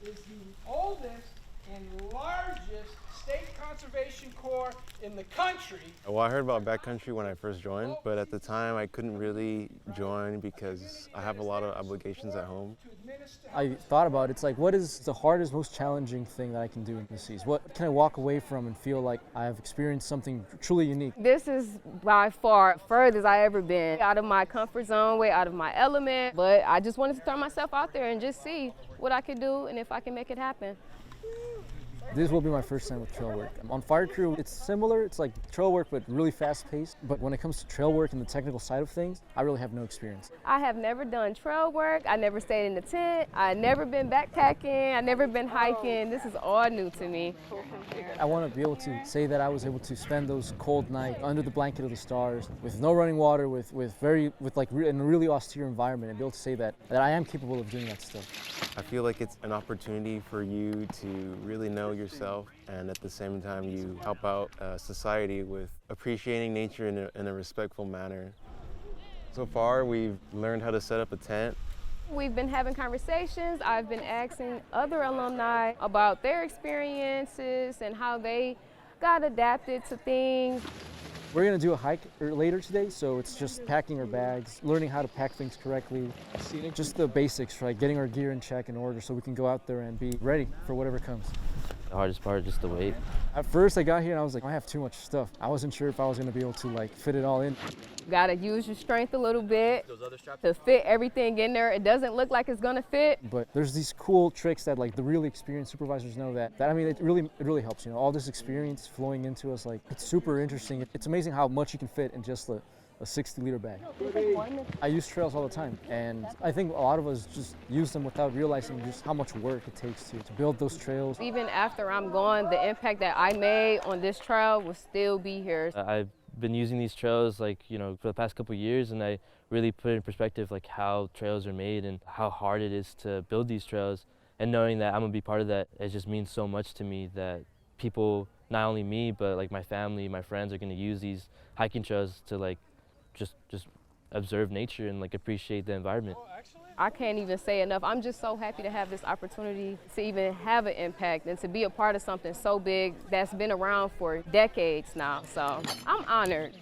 is the oldest and largest state conservation corps in the country. Well, I heard about Backcountry when I first joined, but at the time I couldn't really join because I have a lot of obligations at home. I thought about it. It's like, what is the hardest, most challenging thing that I can do in the seas? What can I walk away from and feel like I have experienced something truly unique? This is by far furthest I ever been. Out of my comfort zone, way out of my element. But I just wanted to throw myself out there and just see what I could do and if I can make it happen. This will be my first time with trail work. On fire crew, it's similar. It's like trail work, but really fast paced. But when it comes to trail work and the technical side of things, I really have no experience. I have never done trail work. I never stayed in the tent. I never been backpacking. I never been hiking. This is all new to me. I want to be able to say that I was able to spend those cold nights under the blanket of the stars with no running water, in a really austere environment, and be able to say that I am capable of doing that stuff. I feel like it's an opportunity for you to really know yourself, and at the same time you help out society with appreciating nature in a respectful manner. So far we've learned how to set up a tent. We've been having conversations. I've been asking other alumni about their experiences and how they got adapted to things. We're going to do a hike later today, so it's just packing our bags, learning how to pack things correctly, just the basics, right? Getting our gear in check in order so we can go out there and be ready for whatever comes. The hardest part is just the weight. At first I got here and I was like, I have too much stuff. I wasn't sure if I was going to be able to fit it all in. You gotta use your strength a little bit to fit everything in there. It doesn't look like it's gonna fit. But there's these cool tricks that the really experienced supervisors know that I mean, it really helps. You know, all this experience flowing into us, it's super interesting. It's amazing how much you can fit in just a 60-liter bag. I use trails all the time, and I think a lot of us just use them without realizing just how much work it takes to build those trails. Even after I'm gone, the impact that I made on this trail will still be here. I've been using these trails for the past couple of years, and I really put in perspective how trails are made and how hard it is to build these trails. And knowing that I'm gonna be part of that, it just means so much to me that people, not only me, but my family, my friends, are gonna use these hiking trails to just observe nature and appreciate the environment. I can't even say enough. I'm just so happy to have this opportunity to even have an impact and to be a part of something so big that's been around for decades now. So I'm honored.